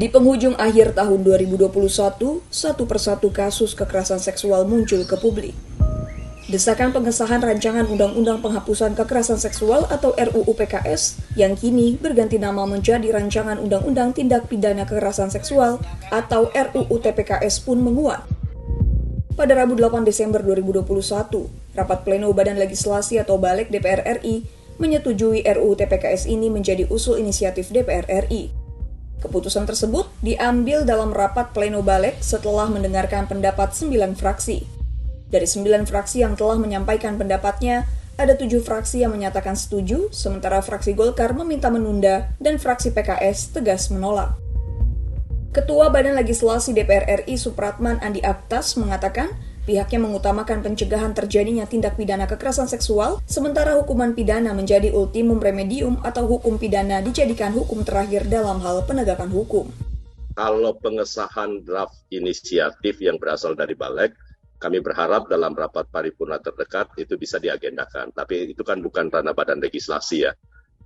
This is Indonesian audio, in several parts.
Di penghujung akhir tahun 2021, satu persatu kasus kekerasan seksual muncul ke publik. Desakan pengesahan rancangan Undang-Undang Penghapusan Kekerasan Seksual atau RUU PKS yang kini berganti nama menjadi Rancangan Undang-Undang Tindak Pidana Kekerasan Seksual atau RUU TPKS pun menguat. Pada Rabu 8 Desember 2021, rapat pleno Badan Legislasi atau Balek DPR RI menyetujui RUU TPKS ini menjadi usul inisiatif DPR RI. Keputusan tersebut diambil dalam rapat pleno Balek setelah mendengarkan pendapat 9 fraksi. Dari 9 fraksi yang telah menyampaikan pendapatnya, ada 7 fraksi yang menyatakan setuju, sementara fraksi Golkar meminta menunda dan fraksi PKS tegas menolak. Ketua Badan Legislasi DPR RI Supratman Andi Aktas mengatakan pihaknya mengutamakan pencegahan terjadinya tindak pidana kekerasan seksual, sementara hukuman pidana menjadi ultimum remedium atau hukum pidana dijadikan hukum terakhir dalam hal penegakan hukum. Kalau pengesahan draft inisiatif yang berasal dari Balek, kami berharap dalam rapat paripurna terdekat itu bisa diagendakan. Tapi itu kan bukan ranah Badan Legislasi ya,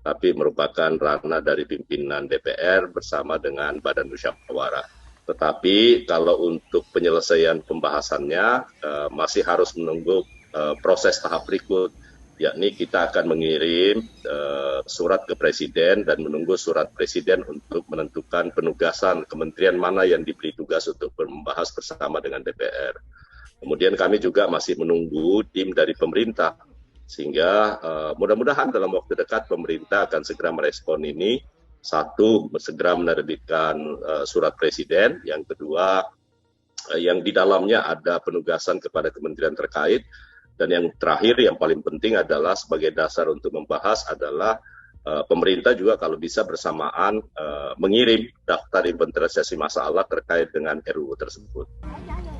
tapi merupakan ranah dari pimpinan DPR bersama dengan Badan Musyawarah. Tetapi kalau untuk penyelesaian pembahasannya masih harus menunggu proses tahap berikut, yakni kita akan mengirim surat ke Presiden dan menunggu surat Presiden untuk menentukan penugasan kementerian mana yang diberi tugas untuk membahas bersama dengan DPR. Kemudian kami juga masih menunggu tim dari pemerintah, sehingga mudah-mudahan dalam waktu dekat pemerintah akan segera merespon ini. Satu, segera menerbitkan surat Presiden. Yang kedua, yang di dalamnya ada penugasan kepada kementerian terkait. Dan yang terakhir, yang paling penting adalah sebagai dasar untuk membahas adalah pemerintah juga kalau bisa bersamaan mengirim daftar inventarisasi masalah terkait dengan RUU tersebut.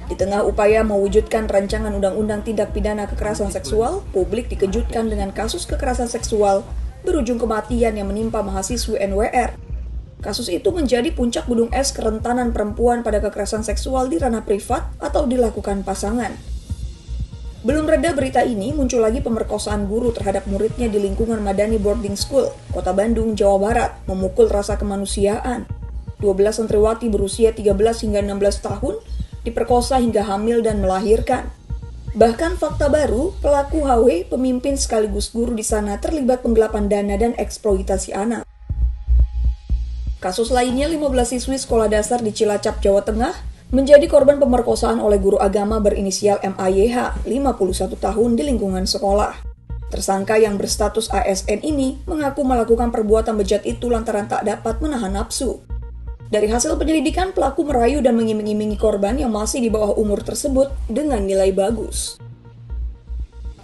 Di tengah upaya mewujudkan rancangan Undang-Undang Tindak Pidana Kekerasan Seksual, publik dikejutkan dengan kasus kekerasan seksual berujung kematian yang menimpa mahasiswi NWR. Kasus itu menjadi puncak gunung es kerentanan perempuan pada kekerasan seksual di ranah privat atau dilakukan pasangan. Belum reda berita ini, muncul lagi pemerkosaan guru terhadap muridnya di lingkungan Madani Boarding School, Kota Bandung, Jawa Barat, memukul rasa kemanusiaan. 12 santriwati berusia 13 hingga 16 tahun diperkosa hingga hamil dan melahirkan. Bahkan fakta baru, pelaku HW, pemimpin sekaligus guru di sana terlibat penggelapan dana dan eksploitasi anak. Kasus lainnya, 15 siswi sekolah dasar di Cilacap, Jawa Tengah, menjadi korban pemerkosaan oleh guru agama berinisial MAYH, 51 tahun di lingkungan sekolah. Tersangka yang berstatus ASN ini mengaku melakukan perbuatan bejat itu lantaran tak dapat menahan nafsu. Dari hasil penyelidikan, pelaku merayu dan mengiming-imingi korban yang masih di bawah umur tersebut dengan nilai bagus.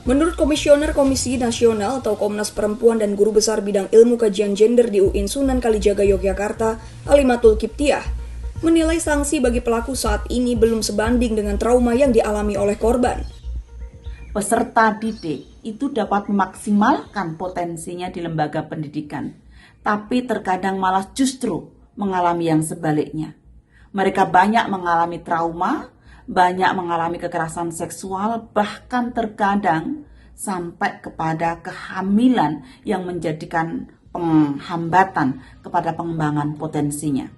Menurut Komisioner Komisi Nasional atau Komnas Perempuan dan Guru Besar Bidang Ilmu Kajian Gender di UIN Sunan Kalijaga Yogyakarta, Alimatul Kiptiah, menilai sanksi bagi pelaku saat ini belum sebanding dengan trauma yang dialami oleh korban. Peserta didik itu dapat memaksimalkan potensinya di lembaga pendidikan, tapi terkadang malah justru mengalami yang sebaliknya. Mereka banyak mengalami trauma, banyak mengalami kekerasan seksual, bahkan terkadang sampai kepada kehamilan yang menjadikan penghambatan kepada pengembangan potensinya.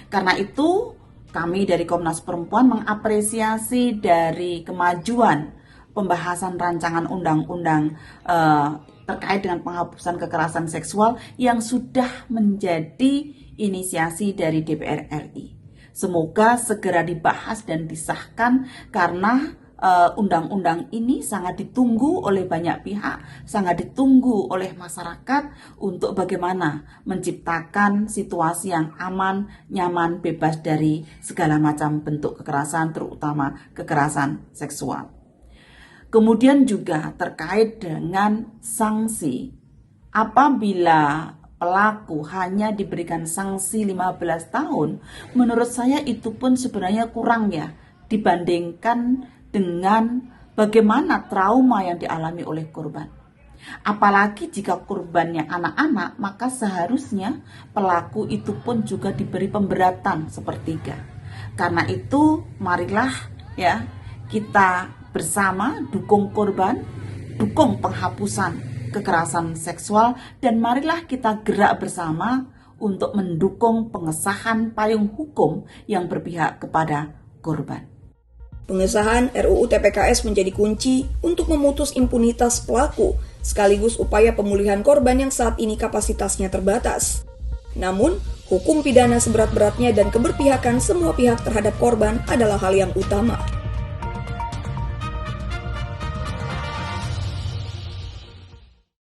Karena itu, kami dari Komnas Perempuan mengapresiasi dari kemajuan pembahasan rancangan undang-undang terkait dengan penghapusan kekerasan seksual yang sudah menjadi inisiasi dari DPR RI. Semoga segera dibahas dan disahkan karena undang-undang ini sangat ditunggu oleh banyak pihak, sangat ditunggu oleh masyarakat untuk bagaimana menciptakan situasi yang aman, nyaman, bebas dari segala macam bentuk kekerasan, terutama kekerasan seksual. Kemudian juga terkait dengan sanksi, apabila pelaku hanya diberikan sanksi 15 tahun, menurut saya itu pun sebenarnya kurang ya, dibandingkan dengan bagaimana trauma yang dialami oleh korban. Apalagi jika korbannya anak-anak, maka seharusnya pelaku itu pun juga diberi pemberatan sepertiga. Karena itu, marilah ya kita bersama dukung korban, dukung penghapusan kekerasan seksual, dan marilah kita gerak bersama untuk mendukung pengesahan payung hukum yang berpihak kepada korban. Pengesahan RUU TPKS menjadi kunci untuk memutus impunitas pelaku, sekaligus upaya pemulihan korban yang saat ini kapasitasnya terbatas. Namun, hukum pidana seberat-beratnya dan keberpihakan semua pihak terhadap korban adalah hal yang utama.